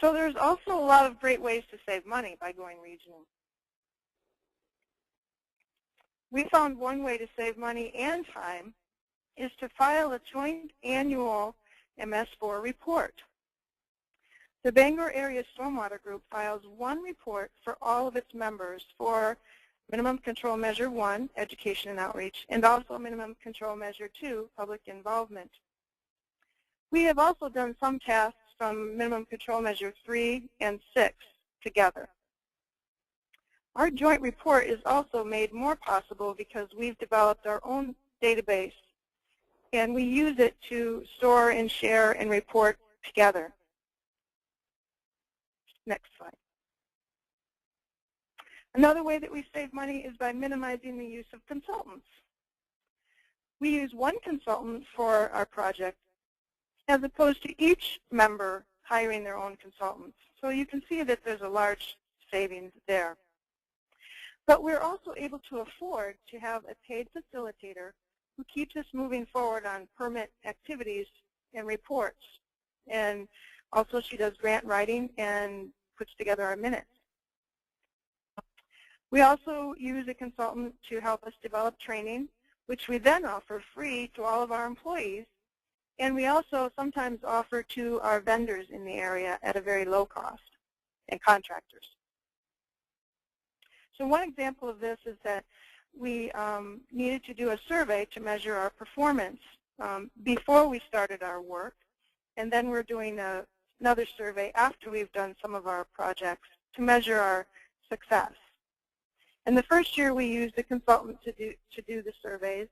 So there's also a lot of great ways to save money by going regional. We found one way to save money and time is to file a joint annual MS4 report. The Bangor Area Stormwater Group files one report for all of its members for Minimum Control Measure 1, Education and Outreach, and also Minimum Control Measure 2, Public Involvement. We have also done some tasks from Minimum Control Measure 3 and 6 together. Our joint report is also made more possible because we've developed our own database, and we use it to store and share and report together. Next slide. Another way that we save money is by minimizing the use of consultants. We use one consultant for our project as opposed to each member hiring their own consultants. So you can see that there's a large savings there. But we're also able to afford to have a paid facilitator who keeps us moving forward on permit activities and reports. And also she does grant writing and puts together our minutes. We also use a consultant to help us develop training, which we then offer free to all of our employees. And we also sometimes offer to our vendors in the area at a very low cost, and contractors. So one example of this is that we needed to do a survey to measure our performance before we started our work, and then we're doing another survey after we've done some of our projects to measure our success. And the first year we used a consultant to do the surveys.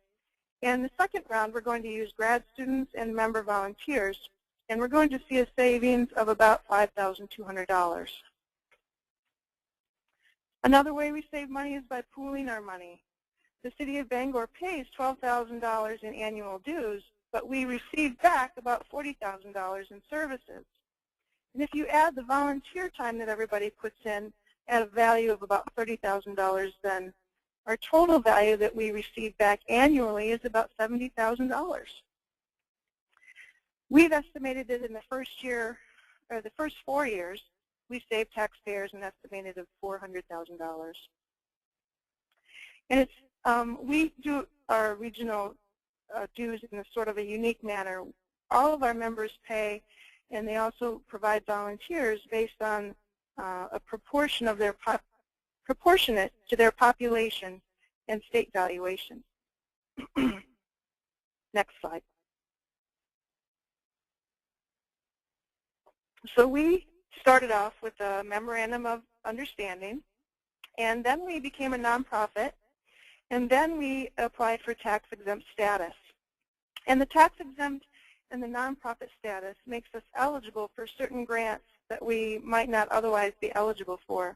And the second round we're going to use grad students and member volunteers, and we're going to see a savings of about $5,200. Another way we save money is by pooling our money. The City of Bangor pays $12,000 in annual dues, but we receive back about $40,000 in services. And if you add the volunteer time that everybody puts in at a value of about $30,000, then our total value that we receive back annually is about $70,000. We've estimated that in the first year, or the first 4 years, we saved taxpayers an estimated of $400,000. And it's, we do our regional dues in a sort of a unique manner. All of our members pay, and they also provide volunteers based on a proportion of their proportionate to their population and state valuation. Next slide. So we started off with a memorandum of understanding, and then we became a nonprofit, and then we applied for tax-exempt status. And the tax-exempt and the nonprofit status makes us eligible for certain grants that we might not otherwise be eligible for.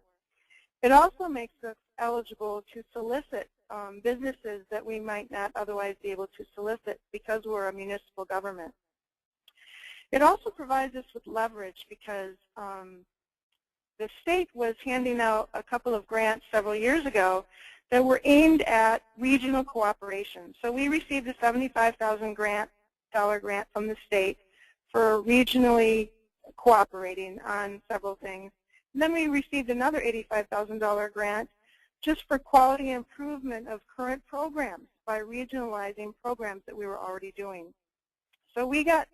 It also makes us eligible to solicit businesses that we might not otherwise be able to solicit because we're a municipal government. It also provides us with leverage because the state was handing out a couple of grants several years ago that were aimed at regional cooperation. So we received a $75,000 grant from the state for regionally cooperating on several things. And then we received another $85,000 grant just for quality improvement of current programs by regionalizing programs that we were already doing. So we got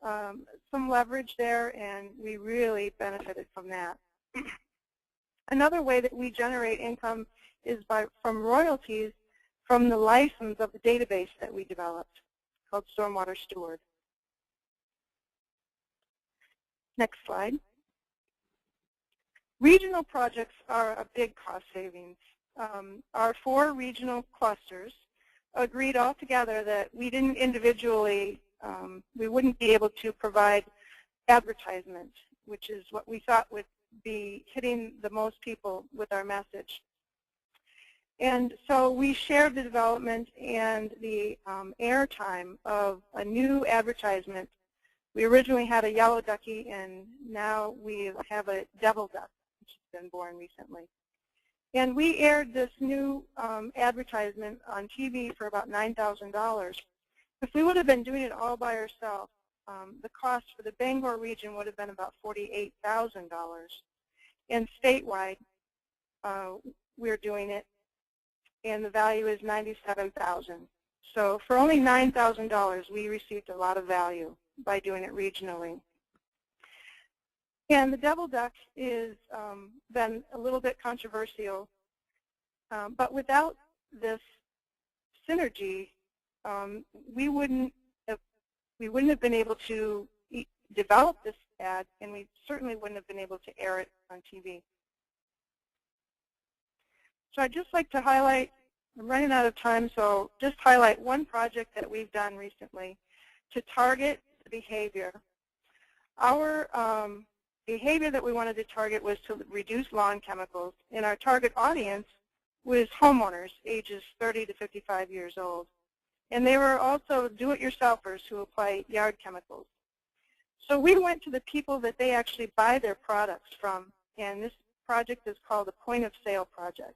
some leverage there, and we really benefited from that. Another way that we generate income is from royalties from the license of the database that we developed called Stormwater Steward. Next slide. Regional projects are a big cost savings. Our 4 regional clusters agreed all together that we didn't individually, we wouldn't be able to provide advertisement, which is what we thought would be hitting the most people with our message. And so we shared the development and the airtime of a new advertisement. We originally had a yellow ducky, and now we have a devil duck, which has been born recently. And we aired this new advertisement on TV for about $9,000. If we would have been doing it all by ourselves, the cost for the Bangor region would have been about $48,000. And statewide, we're doing it, and the value is $97,000. So for only $9,000, we received a lot of value by doing it regionally. And the double duck is been a little bit controversial, but without this synergy, we wouldn't have been able to develop this ad, and we certainly wouldn't have been able to air it on TV. So I'd just like to highlight, I'm running out of time, so just highlight one project that we've done recently to target behavior. Our behavior that we wanted to target was to reduce lawn chemicals, and our target audience was homeowners ages 30 to 55 years old. And they were also do-it-yourselfers who apply yard chemicals. So we went to the people that they actually buy their products from, and this project is called the Point of Sale Project.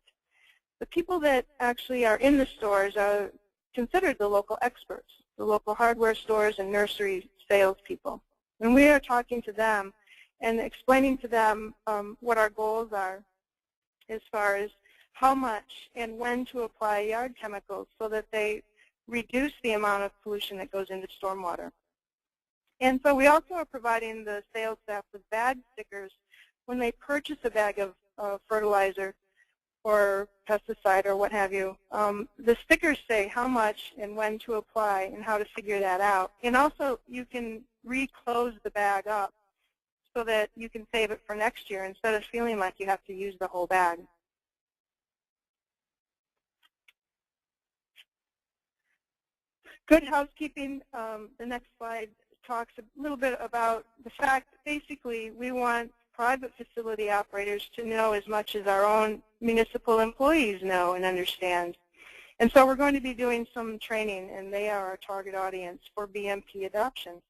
The people that actually are in the stores are considered the local experts, the local hardware stores and nursery salespeople. And we are talking to them and explaining to them what our goals are as far as how much and when to apply yard chemicals so that they reduce the amount of pollution that goes into stormwater. And so we also are providing the sales staff with bag stickers when they purchase a bag of fertilizer or pesticide or what have you. The stickers say how much and when to apply and how to figure that out. And also you can reclose the bag up so that you can save it for next year instead of feeling like you have to use the whole bag. Good housekeeping, the next slide talks a little bit about the fact that basically we want private facility operators to know as much as our own municipal employees know and understand. And so we're going to be doing some training, and they are our target audience for BMP adoption.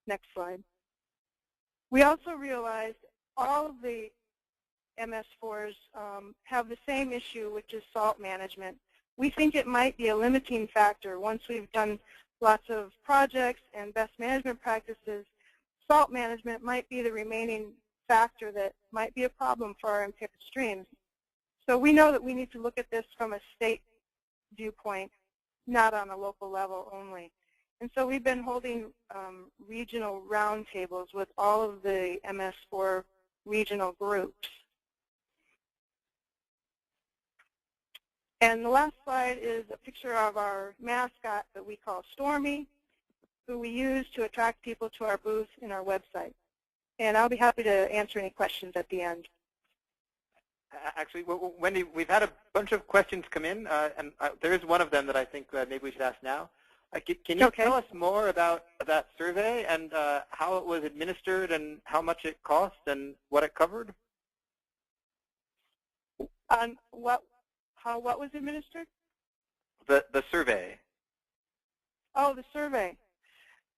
Next slide. We also realized all of the MS4s have the same issue, which is salt management. We think it might be a limiting factor once we've done lots of projects and best management practices. Salt management might be the remaining factor that might be a problem for our impaired streams. So we know that we need to look at this from a state viewpoint, not on a local level only. And so we've been holding regional roundtables with all of the MS4 regional groups. And the last slide is a picture of our mascot that we call Stormy, who we use to attract people to our booth and our website. And I'll be happy to answer any questions at the end. Actually, Wendy, we've had a bunch of questions come in, and there is one of them that I think maybe we should ask now. Can you tell us more about that survey and how it was administered and how much it cost and what it covered? What was administered? The survey. Oh, the survey.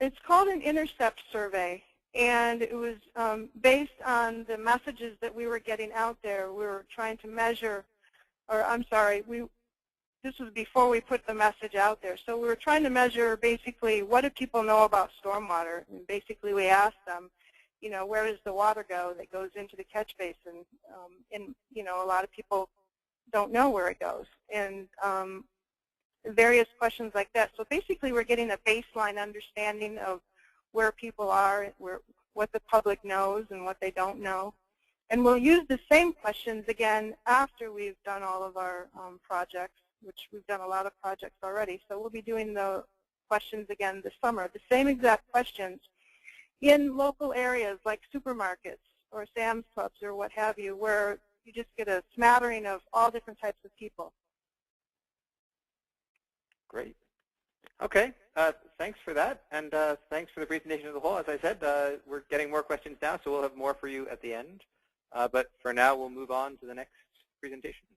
It's called an intercept survey, and it was based on the messages that we were getting out there. We were trying to measure, or I'm sorry, this was before we put the message out there. So we were trying to measure basically what do people know about stormwater, and basically we asked them, you know, where does the water go that goes into the catch basin? And you know, a lot of people don't know where it goes, and various questions like that. So basically we're getting a baseline understanding of where people are, what the public knows and what they don't know. And we'll use the same questions again after we've done all of our projects, which we've done a lot of projects already. So we'll be doing the questions again this summer, the same exact questions in local areas like supermarkets or Sam's Clubs or what have you, where you just get a smattering of all different types of people. Great. Okay. Thanks for that, and thanks for the presentation as a whole. As I said, we're getting more questions now, so we'll have more for you at the end. But for now, we'll move on to the next presentation.